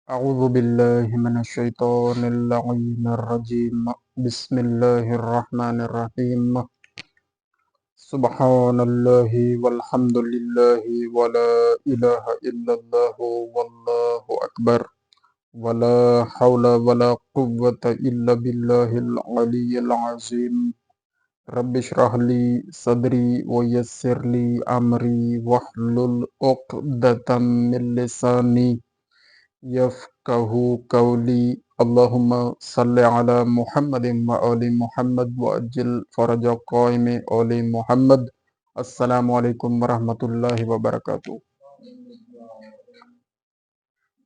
अऊज़ु बिल्लाहि मिनश्शैतानिर्रजीम बिस्मिल्लाहिर्रहमानिर्रहीम सुब्हानल्लाहि वल्हम्दुलिल्लाहि वला इलाहा इल्लल्लाहु वल्लाहु अकबर वला हौला वला कुव्वता इल्ला बिल्लाहिल अलिय्यिल अज़ीम रब्बि इश्रह ली सदरी व यस्सिर ली अमरी वहलुल उक़दतम मिन लिसानी यफ़क़हू क़ौली अल्लाहुम्मा सल्लि अला मुहम्मदिन व आलि मुहम्मद व अज्जिल फ़रज क़ाइम आलि मुहम्मद। अस्सलामु अलैकुम व रहमतुल्लाहि व बरकातुहू।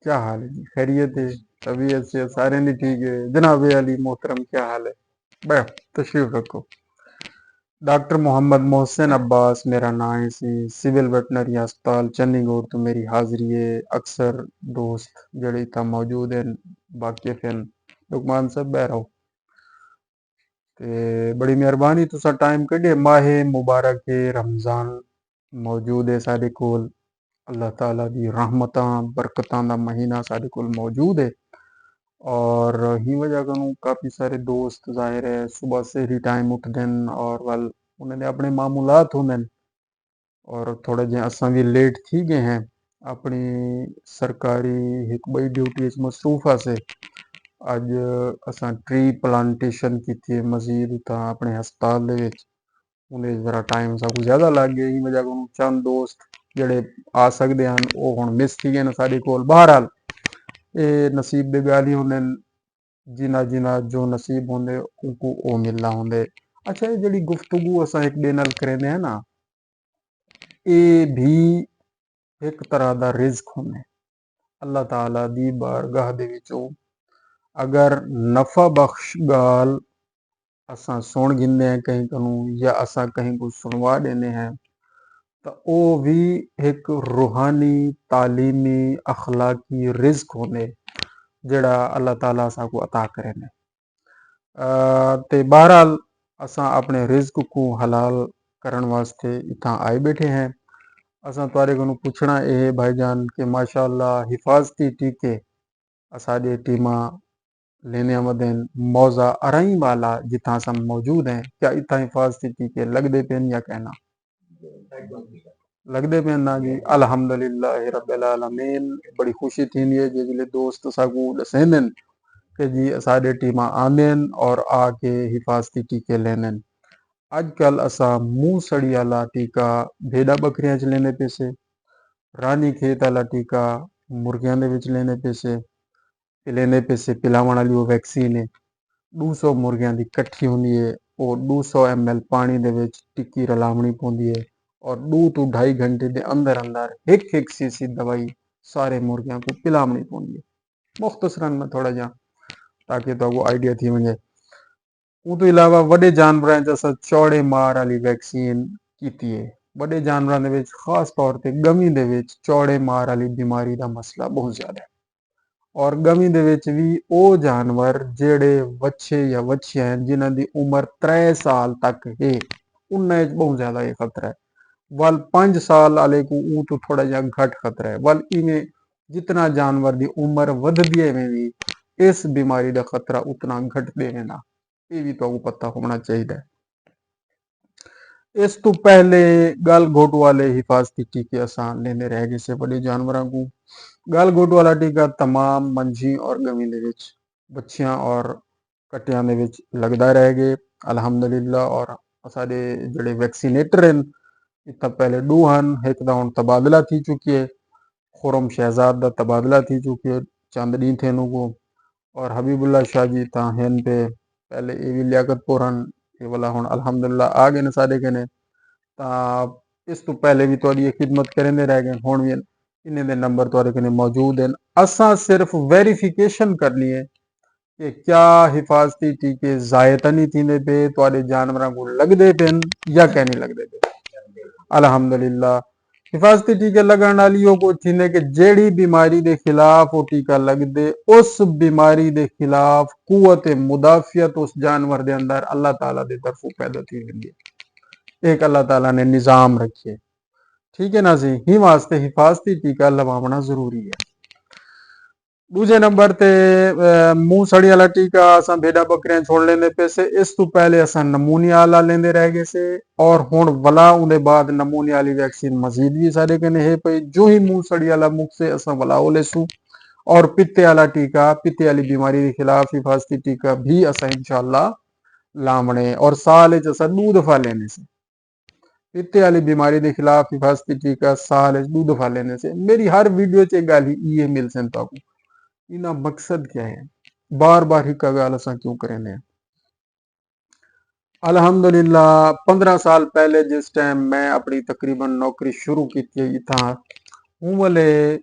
क्या हाल है जी? खैरियत है? तबीयत से सारे नहीं ठीक है? जनाब अली मोहतरम क्या हाल है? बैठ तशरीफ रखो। डॉक्टर मोहम्मद मोहसिन अब्बास मेरा नाम है सी सिविल वेटनरी अस्पताल चंडीगढ़ तो मेरी हाज़िरी है। अक्सर दोस्त जड़े इत्थै मौजूद हैं वाकिफ हैं। लुकमान साहब बह रहो ते बड़ी मेहरबानी तुसा टाइम कड्ढे। माहे मुबारक है रमज़ान मौजूद है साडे कोल। अल्लाह ताला दी रहमतां बरकतां दा महीना साडे कोल मौजूद है और ही वजह कनू काफ़ी सारे दोस्त ज़ाहिर है सुबह से ही टाइम उठदे और वल उन्होंने अपने मामूलात होंदे और थोड़ा जे असां भी लेट थी गए हैं अपनी सरकारी एक बड़ी ड्यूटी च मसरूफ से। अज असां ट्री प्लांटेशन की थी मजीद उता अपने हस्पताल दे विच उन्हें जरा टाइम साकू ज़्यादा लग गया। ई वजह कनू चंद दोस्त जड़े आ सकते हैं वो हुण मिस थी गए साडे कोल। बहरहाल ये नसीब दे गल ही होंदे जिन्ना जिन्ना जो नसीब होंदे उनको वो मिलना होंदे। अच्छा ये जड़ी गुफ्तगू असां एक दे नाल करेंदे हैं ना ये भी एक तरह दा रिज़्क होंदे अल्लाह ताला दी बारगाह दे विचों अगर नफ़ा बख्श गाल असां सुन गिनदे हैं कहीं कनू या असां कहीं को सुनवा देने हैं तो वो भी एक रूहानी तालीमी अखलाकी रिज़्क होंदे जड़ा अल्लाह ताला असां को अता करे ने। ते बहरहाल असां अपने रिज़्क को हलाल करन वास्ते इत्थां आए बैठे हैं। असां तुआरे कोलों पुछना ये है भाईजान कि माशाअल्लाह हिफाजती टीके असाडे टीमा लेने आमदन मौजा अरई वाला जिथा असां मौजूद हैं क्या इतना हिफाजती टीके लगदे पेन या कहना लगदे पेन ना जी? अल्हम्दुलिल्लाह रब्बिल आलमीन। बड़ी खुशी थींदी है जिसले दोस्त असाकू दसेंदन कि जी असाडे टीमा आंदेन और आके हिफाजती टीके लेंदन। अजकल असां मुंह सड़ी वाला टीका भेड़ा बकरियां च लेने पैसे, रानी खेत वाला टीका मुर्गियां दे विच लेने पैसे पिलावण वाली वो वैक्सीन है 200 मुर्गियां दी कट्ठी हुंदी है और 200 ml पानी दे विच टिक्की रलावणी पौंदी है और 2 तो 2.5 घंटे दे अंदर अंदर एक सीसी दवाई सारे मुर्गियां को पिलावणी पौंदी है। मुख्तसरन में थोड़ा जा ताकि तो वो आइडिया थी वने। ਉਹ ਤੋਂ ਇਲਾਵਾ ਵੱਡੇ ਜਾਨਵਰਾਂ 'ਚ ਅਸਾਂ ਚੌੜੇ ਮਾਰ ਵਾਲੀ ਵੈਕਸੀਨ ਕੀਤੀ ਹੈ। ਵੱਡੇ ਜਾਨਵਰਾਂ ਦੇ ਵਿੱਚ ਖਾਸ ਤੌਰ ਤੇ ਗਮੀ ਦੇ ਵਿੱਚ ਚੌੜੇ ਮਾਰ ਵਾਲੀ ਬਿਮਾਰੀ ਦਾ ਮਸਲਾ ਬਹੁਤ ਜ਼ਿਆਦਾ ਹੈ ਔਰ ਗਮੀ ਦੇ ਵਿੱਚ ਵੀ ਉਹ ਜਾਨਵਰ ਜਿਹੜੇ ਵੱਛੇ ਜਾਂ ਵੱਛੀਆਂ ਹਨ ਜਿਨ੍ਹਾਂ ਦੀ ਉਮਰ 3 ਸਾਲ ਤੱਕ ਹੈ ਉਹਨਾਂ 'ਚ ਬਹੁਤ ਜ਼ਿਆਦਾ ਇਹ ਖਤਰਾ है। वल 5 साल वाले को ऊ तो थोड़ा जा घट खतरा है। वल इवें जितना जानवर की उम्र वधदी है इवें भी इस बीमारी का खतरा उतना घटदे वेंदा। ये भी तो पता होना चाहिए। इस तो पहले गल घोट वाले हिफाजती टीके असां लेने रह गए से बड़े जानवरों को। गल घोट वाला टीका तमाम मंझी और गमी दे विच बच्चियां और कट्टियां दे विच लगदा रह गए अल्हम्दुलिल्लाह। और साडे जड़े वैक्सीनेटर हैं इतना पहले 2 हन एक दा हुण तबादला थी चुकी है। खुरम शहजाद दा तबादला थी चुकी है चंद डी थे को और हबीबुल्ला शाह जी ता हैं पे पहले ये भी लियाकतपुर हन ये वाला हुण अल्हम्दुलिल्लाह आ गए ने साडे कने। इस तो पहले भी तुहाडी खिदमत करेंदे रह गए हुण भी इन्हें दे नंबर तुहाडे कने मौजूद हैं। असां सिर्फ वेरीफिकेशन करनी है कि क्या हिफाजती टीके ज़ाया तो नहीं थींदे पे तुहाडे जानवरां को लगदे पेन या क्या नहीं लगदे पे। अल्हम्दुलिल्लाह हिफाजती टीके लगन वाली को थींदे कि जेड़ी बीमारी के खिलाफ वो टीका लगदे उस बीमारी के खिलाफ कुव्वत मुदाफियत उस जानवर के अंदर अल्लाह ताला की तरफों पैदा थी वेंदी है। एक अल्लाह ताला ने निज़ाम रखे ठीक है ना जी। ही वास्ते हिफाजती टीका लवावना जरूरी है। दूजे नंबर ते मूंह सड़ी वाला टीका असां भेड़ा बकरियां छोड़ लेंदे पे से। इस तो पहले असां नमूनिया वाला लेंदे रह गए से और हुण वला उहदे बाद नमूनिया वाली वैक्सीन मजीद भी साडे कने है पई। जो ही मूंह सड़ी वाला मुख से असां वला ओ लेसू। और पित्ते वाला टीका, पित्ते वाली बीमारी के खिलाफ हिफाजती टीका भी असां इंशाअल्लाह लावणे। और साल च असां 2 दफा लेने से। पित्ते वाली बीमारी के खिलाफ हिफाजती टीका साल 2 दफा लेने से। मेरी हर वीडियो च गाल ही ये मिल सन ताकू इना मकसद क्या है, बार बार ही गाल असां क्यों करें। अल्हम्दुलिल्लाह 15 साल पहले जिस टाइम मैं अपनी तकरीबन नौकरी शुरू की थी था, हूं वाले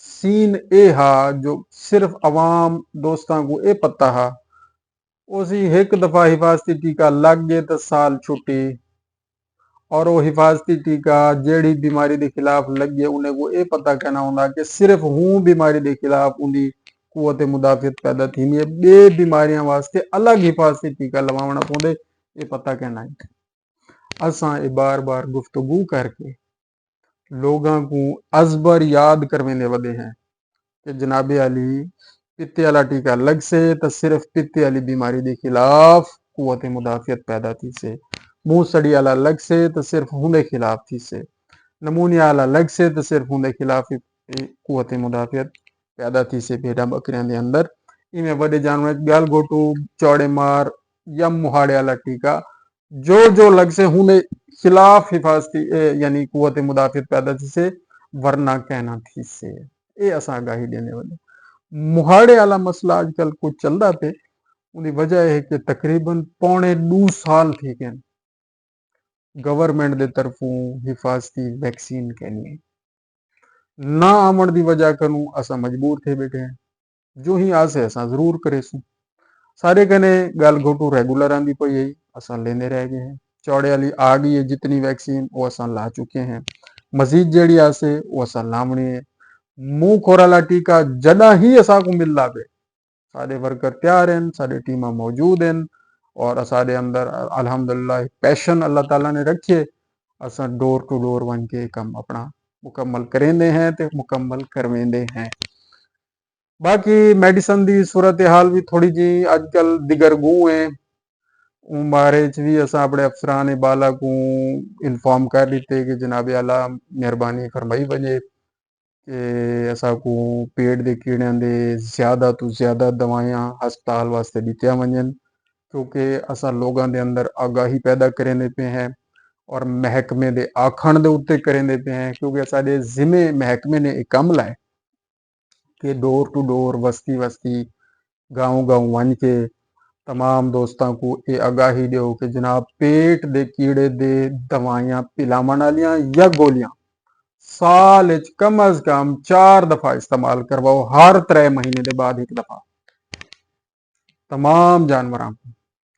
सीन ए हा जो सिर्फ अवाम दोस्तां को ए पता हा। उसी एक दफा हिफाजती टीका लग गए तो साल छुट्टी। और वो हिफाजती टीका जेड़ी बीमारी के खिलाफ लग गए उन्हें को ये पता कहना होंगे कि सिर्फ हूं बीमारी के खिलाफ उनकी कुवत मुदाफियत पैदा थी है। बे बीमारियां वास्ते अलग हिफाजती टीका लवावना पौंदे, ये पता कहना है। असां ये बार बार गुफ्तगू करके लोगों को अजबर याद करवेंदे वदे हैं कि जनाबे अली पित्ते वाला टीका लग से तो सिर्फ पित्ते वाली बीमारी के खिलाफ कुवत मुदाफियत पैदा थी से। मुंह सड़ी वाला लग से तो सिर्फ उनके खिलाफ थी से। नमूनिया वाला लग से तो सिर्फ उनके खिलाफ ही कुवत मुदाफियत पैदा थी से भेड़ा बकरियां के अंदर। इनमें वडे जानवर गल गोटू चौड़े मार या मुहाड़े वाला टीका जो लग से उनके खिलाफ हिफाजती यानी कुवत मुदाफियत पैदा थी से, वरना कहना थी से। ये असां आगाही देने वाले। मुहाड़े वाला मसला आजकल कुछ चलता पे उनकी वजह है कि तकरीबन पौने 2 साल थी गए गवर्नमेंट के तरफों हिफाजती वैक्सीन कहनी ना आमण की वजह करूं असा मजबूर थे बैठे हैं। जो ही आसे असा जरूर करे सू सारे कने गल घोटू रेगुलर आंदी पई है, असा लेने रह गए हैं। चौड़े वाली आ गई है जितनी वैक्सीन वो असा ला चुके हैं। मजीद जेड़ी आसे वो असा लावनी है। मुंह खोर वाला टीका जदा ही असा को मिल ला पे सारे वर्कर तैयार हैं, सारे टीमा मौजूद हैं और सारे अंदर अल्हम्दुलिल्लाह पैशन अल्लाह ताला ने रखे। असा डोर टू डोर वन के कम अपना मुकम्मल करेंदे हैं ते मुकम्मल करवेंदे हैं। बाकी मेडिसन की सूरत हाल भी थोड़ी जी अजकल दिगरगू है। उन बारे च भी असा अपने अफसरान बाला को इन्फॉर्म कर दिते कि जनाब आला मेहरबानी फरमाई वजे कि असा को पेट के कीड़िया के ज्यादा तो ज्यादा दवाइयां हस्पताल वास्ते दित्तियां वजन, क्योंकि असा लोगों के अंदर आगाही पैदा करेंदे पे हैं और महकमे के आखण के उत्ते करेंदे पे हैं। क्योंकि साडे जिम्मे महकमे ने एक काम लाए कि डोर टू डोर वस्ती वस्ती गांव गांव वन के तमाम दोस्तों को ये आगाही दो कि जनाब पेट के कीड़े दे दवाइयां पिलावन वालियां या गोलियां साल विच कम अज कम 4 दफा इस्तेमाल करवाओ, हर 3 महीने के बाद एक दफा तमाम जानवरों को,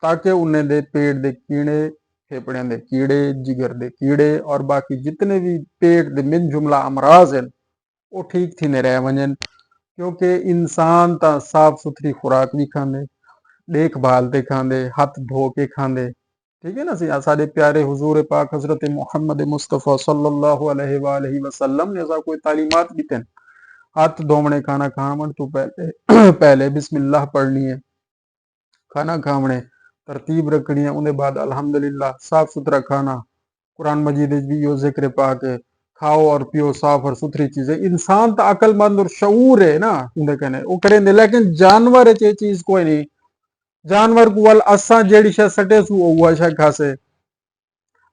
ताकि उन्हें दे पेट के कीड़े, फेफड़िया के कीड़े, जिगर के कीड़े और बाकी जितने भी पेट के मिन जुमला अमराज हैं वो ठीक थी रह वजन। क्योंकि इंसान तो साफ सुथरी खुराक भी खाते, देखभाल ते खाते, हथ धो के खाते, ठीक है ना। सारे प्यारे हुजूर पाक हजरत मोहम्मद मुस्तफ़ा सल्लल्लाहु अलैहि वसल्लम ने ऐसा कोई तालीमात भी थे। हाथ धोवने खाना खावन तो पहले पहले बिस्मिल्लाह पढ़नी है, खाना खावने तरतीब रखनी है, उन्हें बाद अल्हम्दुलिल्लाह साफ सुथरा खाना। कुरान मजीद भी यो जिक्र पा के खाओ और पियो साफ और सुथरी चीजें। इंसान तो अकलमंद और शऊर है ना, उन्हें कहने वो करेंगे, लेकिन जानवर ये चीज कोई नहीं। जानवर को वाल असा जेड़ी शा सटे सू हुआ शा खासे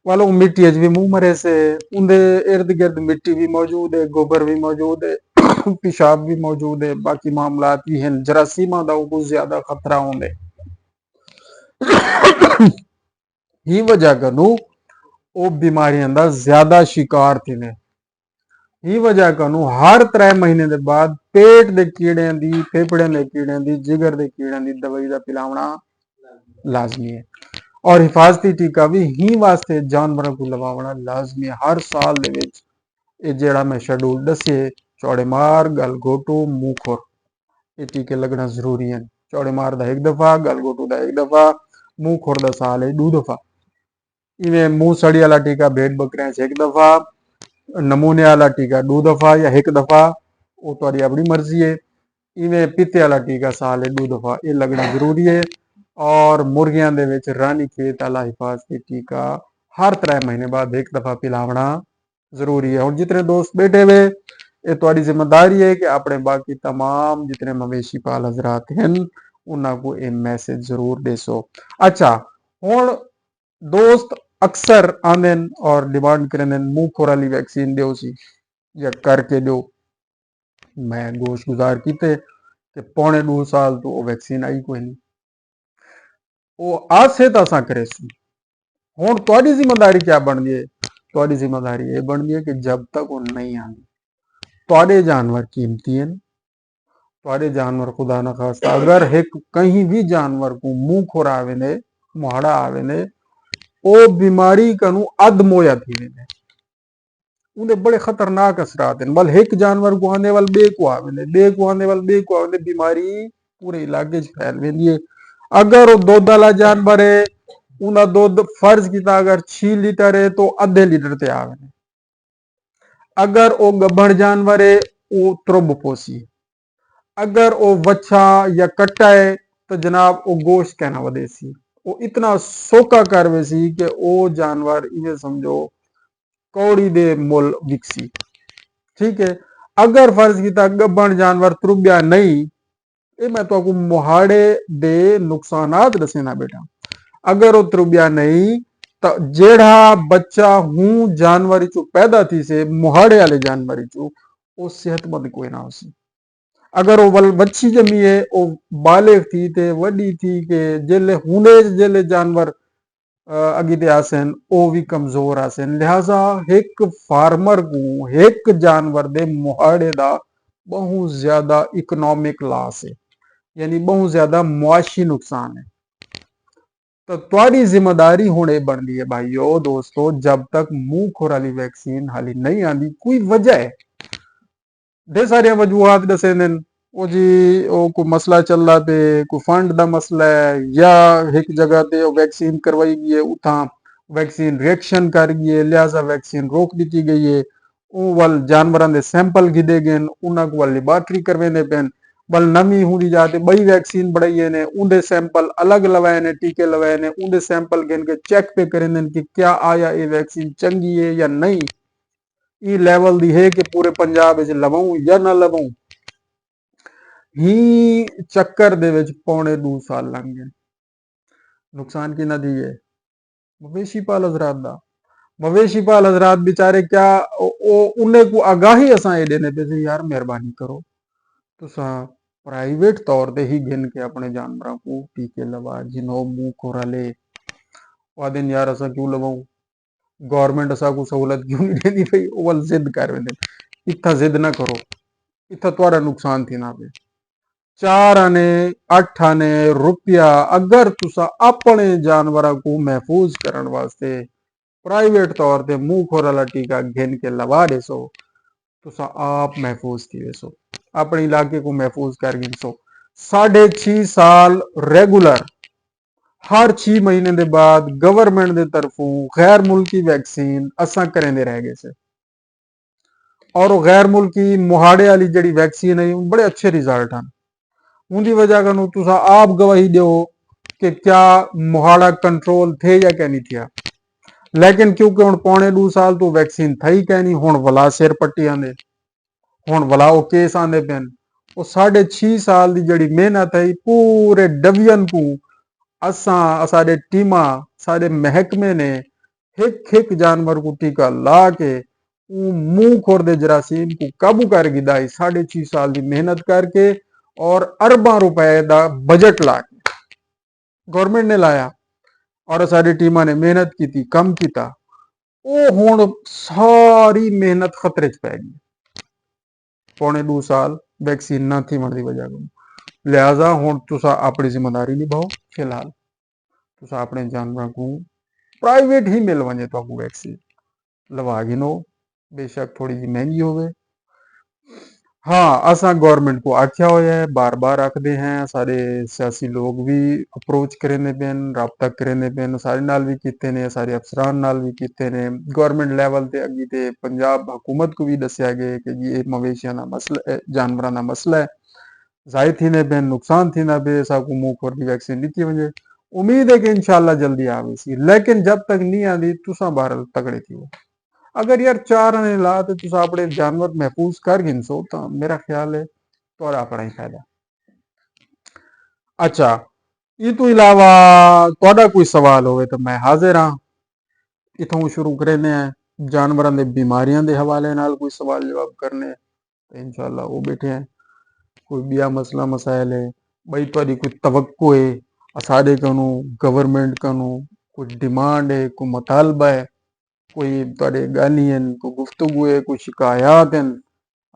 वालो मिट्टी भी मुंह मरे से, उनके इर्द गिर्द मिट्टी भी मौजूद है, गोबर भी मौजूद है, पेशाब भी मौजूद है, बाकी मामला भी हैं। जरासीमा का कुछ ज्यादा खतरा होंगे ही वजह करू वो बीमारियों का ज्यादा शिकार थे ने। ही वजह करू हर 3 महीने के बाद पेट के कीड़े की, फेफड़े के कीड़े की, जिगर के कीड़े की दवाई का पिलावना लाजमी है। और हिफाजती टीका भी ही वास्ते जानवरों को लवावना लाजमी है हर साल दे विच। ये जेड़ा मैं शेड्यूल दसिए चौड़े मार, गलघोटू, मुंह खोर, ये टीके लगना जरूरी है। चौड़े मार का 1 दफा, गलघोटू का 1 दफा, मुंह खोर का साल है 2 दफा। इवें मुंह सड़ी वाला टीका भेड़ बकरियां 1 दफा, नमूने वाला टीका 2 दफा या 1 दफा, वो तो अपनी मर्जी है। ਇਵੇਂ ਪਿੱਤੇ ਵਾਲਾ ਟੀਕਾ ਸਾਲ 2 ਦਫਾ ਇਹ ਲੱਗਣਾ ਜ਼ਰੂਰੀ ਹੈ। ਔਰ ਮੁਰਗੀਆਂ ਦੇ ਵਿੱਚ ਰਾਨੀ ਖੇਤ ਵਾਲਾ ਹਿਫਾਜ਼ਤੀ ਟੀਕਾ हर 3 महीने बाद 1 दफा पिलावना जरूरी है। और जितने दोस्त बैठे हुए ये तुम्हारी जिम्मेदारी है कि अपने बाकी तमाम जितने मवेशी पाल हजरात हैं उन्होंने ये मैसेज जरूर देसो। अच्छा हुण दोस्त अक्सर आंदे और डिमांड करें मुंह खोर वाली वैक्सीन दो सी या करके दो। मैं गोश गुजार किते कि पौने 2 साल तो वो वैक्सीन आई कोई नहीं, वो आज से तो असा करे सी। हुण तुहाडी जिम्मेदारी क्या बनदी है? तुहाडी जिम्मेदारी ये बनदी है कि जब तक वो नहीं आंदी, तुहाडे जानवर कीमती हैं। तुहाडे जानवर खुदा ना खास्ता अगर एक कहीं भी जानवर को मुंह खोर आवे ने, मुहाड़ा आवे ने, ओ बीमारी कनू अध मोया थी वेंदे। उनके बड़े खतरनाक असरात हैं। बल एक जानवर को आने वाल बे को आवे ने, बे को आने वाल बे को आवे ने, बीमारी पूरे इलाके च फैल वेंदी है। अगर वो दुध वाला जानवर है उनका दुध फर्ज किया अगर 6 लीटर है तो अद्धे लीटर ते आवे। अगर वो गब्बड़ जानवर है वो त्रुब पोसी, अगर वो वच्छा या कट्टा है तो जनाब वो गोश्त कहना वदेसी। वो इतना सोका करवे सी कि वो जानवर इन्हें समझो कौड़ी दे मुल विकसी। ठीक है, अगर फर्ज किया गब्बड़ जानवर त्रुब्या नहीं, ये मैं तो मुहाड़े दे नुकसानात दसे ना बेटा। अगर वो त्रुब्या नहीं तो जेड़ा बच्चा हूं जानवर चो पैदा थी से मुहाड़े वाले जानवर चो वो सेहतमंद कोई ना हो। अगर वो बच्ची जमी है वो बालिग थी ते वडी थी के जेले हुने जेले जानवर अगिते आसन वो भी कमजोर आसन। लिहाजा एक फार्मर को एक जानवर दे मुहाड़े दा बहुत ज्यादा इकोनॉमिक लॉस है, यानी बहुत ज्यादा मुआशी नुकसान है। तो तुम्हारी जिम्मेदारी होने बनती है भाइयों दोस्तों, जब तक मुंह खोर वाली वैक्सीन हाली नहीं आती, कोई वजह है ढेर सारिया वजूहत दसे ने ओ जी ओ कोई मसला चल रहा पे, कोई फंड का मसला है या एक जगह ते वैक्सीन करवाई गई है उथा वैक्सीन रिएक्शन कर गई है लिहाजा वैक्सीन रोक दी गई है। ਉਹ ਵੱਲ जानवरों के सैंपल गिदे गए उन्होंने को लैबोरेटरी करवाने पैन बल नवी होंगी जाते बई वैक्सीन बढ़ाई ने उनके सैंपल अलग लवाए ने टीके लवाए ने उनके सैंपल गिन के चेक पे करें कि क्या आया ये वैक्सीन चंगी है या नहीं, ये लैवल दी है कि पूरे पंजाब लवाऊं या ना लवाऊं। ही चक्कर दे विच पौने 2 साल लंघ गए। नुकसान किना दी है? मवेशी पाल हजरात दा। मवेशी पाल हजरात बेचारे क्या उन्हें को आगाही असा ये देने पे यार मेहरबानी करो तुसा प्राइवेट तौर ते ही गिन के अपने जानवरों को टीके लवा जिन्हों मुंह खोरा ले दिन यार असा क्यों लवाऊं, गवर्नमेंट असा को सहूलत क्यों नहीं देती भाई वो जिद कर इतना जिद ना करो, इतना तुम्हारा नुकसान थी ना पे 4 आने 8 आने रुपया अगर तुसा अपने जानवरों को महफूज करने वास्ते प्राइवेट तौर पर मुंह खोर वाला टीका गिन के लवा देसो तुसा आप महफूज थी वेसो, अपने इलाके को महफूज कर गिनसो। 6.5 साल रेगुलर हर 6 महीने के बाद गवर्नमेंट के तरफों गैर मुल्की वैक्सीन असा करेंदे रह गए से। और गैर मुल्की मुहाड़े वाली जी वैक्सीन है बड़े अच्छे रिजल्ट हैं। उनकी वजह कनु तुसा आप गवाही दो कि क्या मुहाड़ा कंट्रोल थे या क्या नहीं थिया। लेकिन क्योंकि हुण पौने 2 साल तो वैक्सीन थी कै नहीं, हुण वला सिर पट्टी आंदे, हुण वला वो केस आंदे पैन। वो 6.5 साल की जी मेहनत है पूरे डिवीजन को असा साडे टीमा साडे महकमे ने एक एक जानवर को टीका ला के मुंह खोर दे जरासीम को काबू कर गिदा 6.5 साल की मेहनत करके और अरबा रुपए का बजट ला के गवर्नमेंट ने लाया और सारी टीमा ने मेहनत की थी कम किया। वो हुण सारी मेहनत खतरे च पै गई, पौने 2 साल वैक्सीन ना थी मन की वजह को। लिहाजा हुण तुसा अपनी जिम्मेदारी निभाओ, फिलहाल तुसा अपने जानवरों को प्राइवेट ही मिल वजे तो वैक्सीन लवा गिनो, बेशक थोड़ी जी महंगी होवे। हाँ असा गवर्नमेंट को आख्या होया है, बार बार आखते हैं, सारे सियासी लोग भी अप्रोच करेंदे पेन, राबता करेंदे पेन, सारे नाल भी कीते ने, सारे अफसरान नाल भी कीते ने, गवर्नमेंट लैवल ते अगे ते पंजाब हुकूमत को भी दस्या गया कि जी ये मवेशियां दा मसला जानवरां दा मसला है ज़ाहिर थी ने बेन नुकसान थी ना बे ऐसा को मुंह पर दी वैक्सीन दी थी वजे उम्मीद है कि इंशाल्लाह जल्दी आवे सी लेकिन जब तक नहीं आती तुसा बहरहाल तगड़े थी वो अगर यार चार ने ला तो तुसा अपने जानवर महफूज कर गिनसो तो मेरा ख्याल है थोड़ा अपना ही फायदा। अच्छा ये तो इलावा थोड़ा कोई सवाल होवे तो मैं हाजिर हाँ इथों शुरू करने हैं जानवरों के बीमारियों के हवाले नाल कोई सवाल जवाब करने तो इंशाल्लाह वो बैठे हैं कोई बिया मसला मसाइल है भाई थोड़ी कोई तवक्को है असाडे कनु गवर्नमेंट कनु कोई डिमांड है कोई मुतालबा है कोई थोड़े गाली हैं कोई गुफ्तगू है कोई शिकायत हैं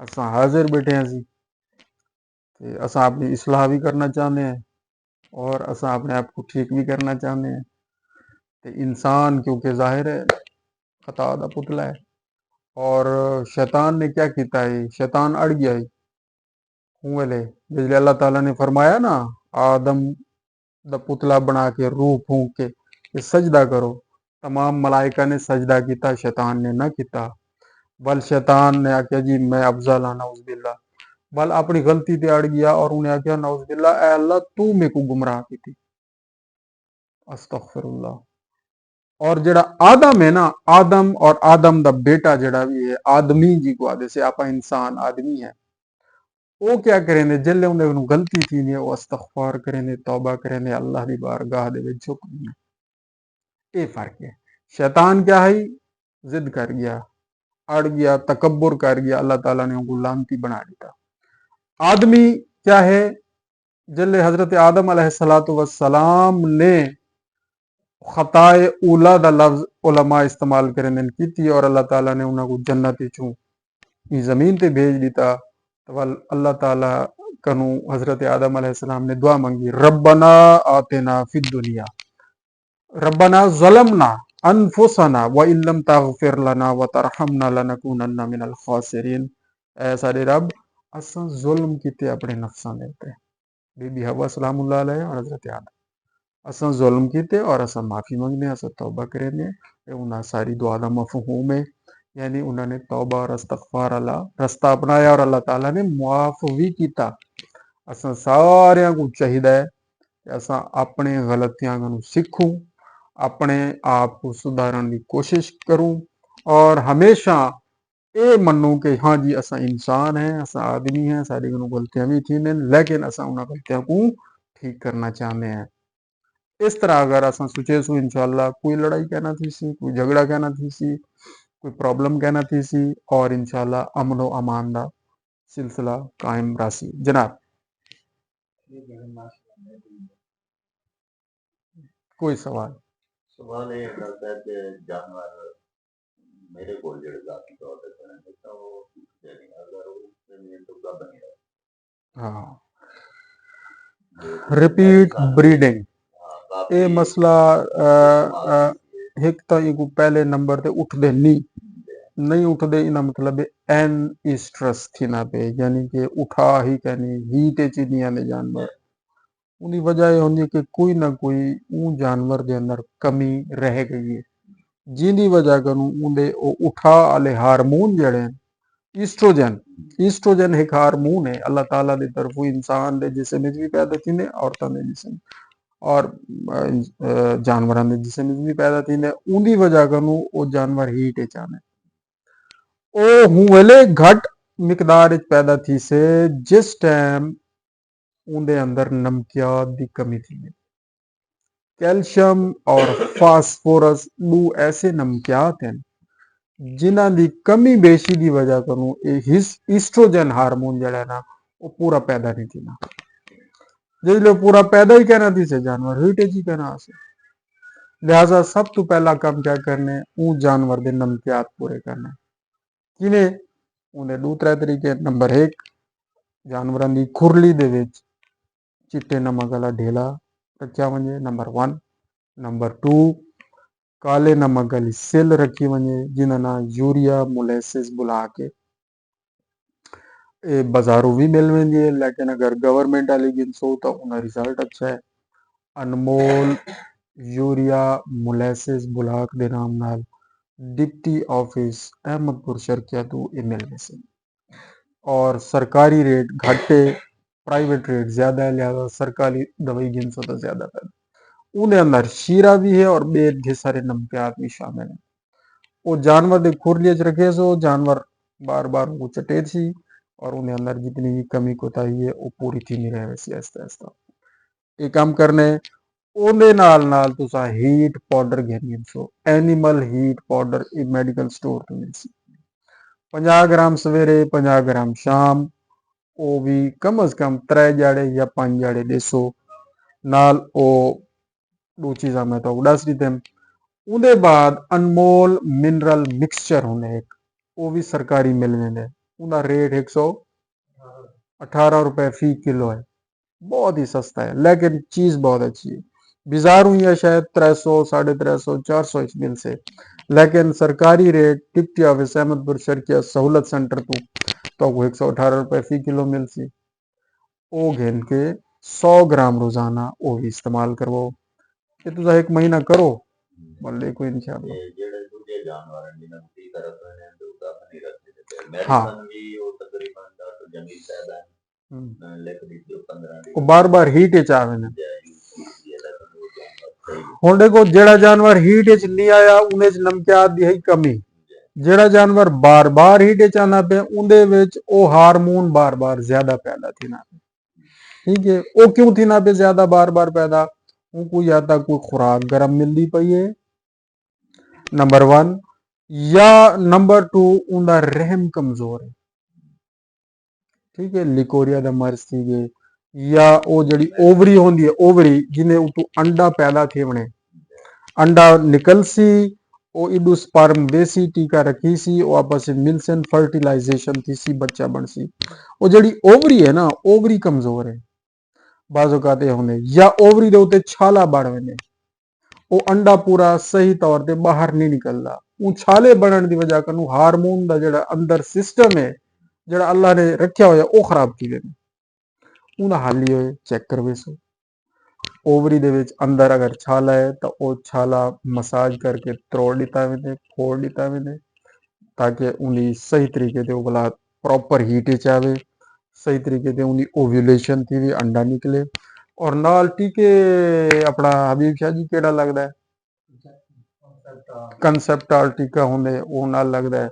असा हाजिर बैठे हैं सी ते असा अपनी इसलाह भी करना चाहते हैं और असा अपने आप को ठीक भी करना चाहते हैं ते इंसान क्योंकि जाहिर है खता दा पुतला है और शैतान ने क्या किया है शैतान अड़ गया है वेले जिसले अल्लाह ताला ने फरमाया ना आदम दा पुतला बना के रूह फूंक के कि सजदा करो तमाम मलाइका ने सजदा किया शैतान ने ना किया बल शैतान ने आख्या जी मैं अफजल हाँ नौजबिल्ला बल अपनी गलती ते अड़ गया और उन्हें आख्या नौजबिल्ला ए अल्लाह तू मेरे को गुमराह की थी अस्तगफिरुल्लाह। और जड़ा आदम है ना आदम और आदम दा बेटा जड़ा भी है आदमी जी को आदे से आपा इंसान आदमी है वो क्या करेंगे जिले उन्हें गलती थी ने वो इस्तगफार करेंगे तौबा करेंगे अल्लाह की बारगाह दे विच झुकने ये फर्क है। शैतान क्या है जिद कर गया अड़ गया तकब्बुर कर गया अल्लाह ताला ने उनको लानती बना दिया। आदमी क्या है जिले हजरत आदम अलैहिस्सलातु वस्सलाम ने खताए उला दा लफ्ज उलमा इस्तेमाल करने की थी और अल्लाह ताला ने उनको जन्नत चू जमीन ते भेज दिता तो अल्लाह ताला कनु हजरत आदम अलैहिस्सलाम ने दुआ मांगी रब्बना आतेना फिद दुनिया रब्बना ज़लमना अनफुसना व इल्लम तगफिर लना व तरहमना लनकुनन्ना मिनल खासिरीन। ऐ साडे रब असां जुल्म कीते अपने नफ्सां दे उत्ते बीबी हवा सलामुल्लाह अलैहा और हजरत आदम असां जुल्म कीते और असां माफी मंगने असां तौबा करेने उन्हें सारी दुआ दा मफहूम है यानी उन्होंने तौबा और इस्तगफार वाला रास्ता अपनाया और अल्लाह ताला ने मुआफ भी किया। असां सारियां को चाहिदा है कि असां अपने गलतियां को सीखूं अपने आप को सुधारने की कोशिश करूं और हमेशा ये मनूं कि हाँ जी असां इंसान हैं असां आदमी हैं सारी गलतियां भी थी लेकिन असां उन गलतियों को ठीक करना चाहते हैं। इस तरह अगर असां सोचेसू इंशाल्लाह कोई लड़ाई कहना थी सी कोई झगड़ा कहना थी सी कोई प्रॉब्लम कहना थी सी और इंशाल्लाह अमन व अमान का सिलसिला कायम रासी जनाब। कोई सवाल सवाल ये करता है कि जानवर मेरे को जड़े जाती तौर पे करेंगे तो वो नहीं अगर उसके लिए तो कब बनेगा हाँ रिपीट ब्रीडिंग ये मसला एक तो इनको पहले नंबर ते उठते नहीं उठते इना मतलब एन स्ट्रेस थी ना पे यानी कि उठा ही कहनी हीट च नहीं आने जानवर उनकी वजह यह होंगी कि कोई ना कोई ऊ जानवर के अंदर कमी रह गई है जिंदी वजह कनु उनके उठा वाले हारमोन जड़े हैं ईस्ट्रोजन ईस्ट्रोजन एक हारमोन है अल्लाह ताला की तरफों इंसान के जिसम में भी पैदा थी औरतों के जिसम और जानवरों के जिसम में भी पैदा थी उनकी वजह कनु वो जानवर हीट च आने ओ हूं वेले घट मिकदार च पैदा थी से जिस टाइम उनके अंदर नमकियात की कमी थी कैल्शियम और फास्फोरस दो ऐसे नमकियात हैं जिन्हां की कमी बेशी की वजह कनु ईस्ट्रोजन हार्मोन जड़ा है ना वो पूरा पैदा नहीं थी ना जिसले पूरा पैदा ही कहना थी से जानवर हीट ही कहना से लिहाजा सब तो पहला काम क्या करने ऊ जानवर के नमकियात पूरे करने किवें उन्हें दो त्रै तरीके नंबर एक जानवरों की खुरली दे विच चिट्टे नमक वाला ढेला रखा वजे नंबर 1 नंबर 2 काले नमक वाली सिल रखी वजे जिन्हें ना यूरिया मोलेसिस बुला के बाजारों भी मिल वेंदी है लेकिन अगर गवर्नमेंट वाली गिनसो तो उनका रिजल्ट अच्छा है अनमोल यूरिया मोलेसिस बुलाक के नाम नाल डिप्टी ऑफिस अहमदपुर शर्किया तो ये मिल वैसे और सरकारी रेट घट है प्राइवेट रेट ज्यादा है, लिहाजा सरकारी दवाई गिनसो तो ज्यादा पैदा। ਉਹਦੇ ਅੰਦਰ ਸ਼ੀਰਾ ਵੀ ਹੈ और ढेर सारे नमकियात भी शामिल है। वो जानवर दे खुरलिए च रखे सो, जानवर बार बार वो चटे सी और उन्हें अंदर जितनी भी कमी कोताही है वो पूरी थी नहीं रहे वैसी आहिस्ता आहिस्ता ये काम करने। ਉਹਦੇ ਨਾਲ ਤੁਸੀਂ ਹੀਟ ਪਾਊਡਰ घेनी सो, एनिमल हीट पाउडर ਇਹ ਮੈਡੀਕਲ ਸਟੋਰ ਤੋਂ ਮਿਲ ਸੀ। 50 ਗ੍ਰਾਮ ਸਵੇਰੇ 50 ਗ੍ਰਾਮ ਸ਼ਾਮ, ਉਹ ਵੀ ਕਮ ਅਜ਼ ਕਮ 3 ਜਾੜੇ ਜਾਂ 5 ਜਾੜੇ ਦੇਸੋ ਨਾਲ। ਉਹ ਦੋ ਚੀਜ਼ਾਂ ਮੈਂ ਤਾਂ ਦੱਸ ਦਿੱਤੇ। ਉਹਦੇ ਬਾਅਦ ਅਨਮੋਲ ਮਿਨਰਲ ਮਿਕਸਚਰ ਹੁੰਦੇ ਇੱਕ, ਉਹ ਵੀ ਸਰਕਾਰੀ ਮਿਲ ਜਾਂਦੇ। ਉਹਦਾ ਰੇਟ 118 रुपए फी किलो है, बहुत ही सस्ता है लेकिन चीज़ बहुत अच्छी है। बाजार हुई है शायद 300 350 400 इस मिल से, लेकिन सरकारी रेट टिप्टी ऑफिस अहमदपुर शर्किया सहूलत सेंटर तो 118 रुपए फी किलो मिल सी। वो घेन के 100 ग्राम रोजाना वो भी इस्तेमाल करवो। ये तुम एक महीना करो बल्ले को इंशाल्लाह। ਤੇ ਜਿਹੜੇ ਦੂਜੇ ਜਾਨਵਰਾਂ ਜਿਨ੍ਹਾਂ ਨੂੰ ਟੀਕਾ ਰੱਖਦੇ ਨੇ ਦੁੱਧਾ ਨਹੀਂ ਰੱਖਦੇ ਤੇ हाँ ਮੈਡੀਸਨ ਵੀ ਉਹ ਤਕਰੀਬਨ ਡਾਕਟਰ ਜਮੀਲ ਸਾਹਿਬ ਹੈ ਲਿਖ ਦਿੱਤੀ ਉਹ 15 ਦੀ वो बार बार हीट च आवे ने। ਇਹਦਾ ਉਹ ਜਾਨਵਰ ਸਹੀ ਹੁਣ ਦੇਖੋ ਜਿਹੜਾ ਜਾਨਵਰ ਹੀਟ ਵਿੱਚ ਨਹੀਂ ਆਇਆ ਉਹਦੇ ਚ ਨਮਕਿਆਤ ਦੀ ਹੈ ਕਮੀ। ਜਿਹੜਾ ਜਾਨਵਰ ਬਾਰ ਬਾਰ ਹੀਟ ਵਿੱਚ ਆਉਂਦਾ ਪਿਆ ਉਹਦੇ ਵਿੱਚ ਉਹ ਹਾਰਮੋਨ ਬਾਰ ਬਾਰ ਜ਼ਿਆਦਾ ਪੈਦਾ ਥੀना पे। ठीक है, वो क्यों थीना पे ज्यादा बार बार पैदा, उनको या तो कोई खुराक गर्म मिलती पई है नंबर 1, या नंबर 2 उनका रहम कमजोर है। ठीक है, लिकोरिया दा मर्ज थी गए या वो जड़ी ओवरी होंदी है, ओवरी जिन्हें उतो अंडा पैदा थे बने अंडा निकल सी वो इडू स्पर्म देसी टीका रखी सी वो आपस में मिलसन फर्टिलाइजेशन थी सी बच्चा बन सी। वो जड़ी ओवरी है ना ओवरी कमजोर है बाजुकाते होने या ओवरी दे उते छाला बड़ वेंदे, वो अंडा पूरा सही तौर ते बाहर नहीं निकलदा। वो छाले बनन दी वजह कनु हार्मोन दा जेड़ा अंदर सिस्टम है जेड़ा अल्लाह ने रखा होया वो खराब की वेंदे। उन्हें हाली होए चेक करवे सो ओवरी दे विच अंदर अगर छाला है तो वो छाला मसाज करके त्रोड़ दिता वेंदे, फोड़ दिता वेंदे ताकि उन्हें सही तरीके से उगला प्रॉपर हीट च आवे, सही तरीके से उन्हें ओव्यूलेशन थी भी अंडा निकले। और नाल टीके अपना हबीब शाह जी केड़ा लगदा है कंसेप्टाल टीका होंदे वो नाल लगदा है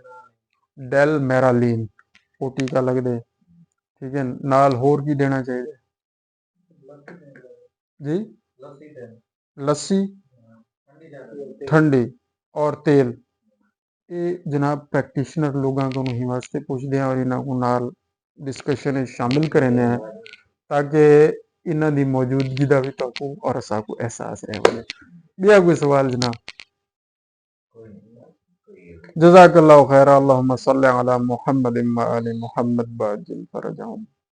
डेल मेरालीन वो टीका लगदे। ठीक है, नाल होर की देना चाहिए जी, लस्सी ठंडी और तेल। ये जनाब प्रैक्टिशनर लोगों को ही वास्ते पूछते हैं और इन्हों को नाल डिस्कशन शामिल करें हैं ताकि इन्हों की मौजूदगी का भी तको और असाको एहसास रहे। बिया कोई सवाल जनाब? जज़ाकल्लाहु खैर। अल्लाहुम्मा सल्ली अला मुहम्मद व आलि मुहम्मद बाजिल फरजाहुम।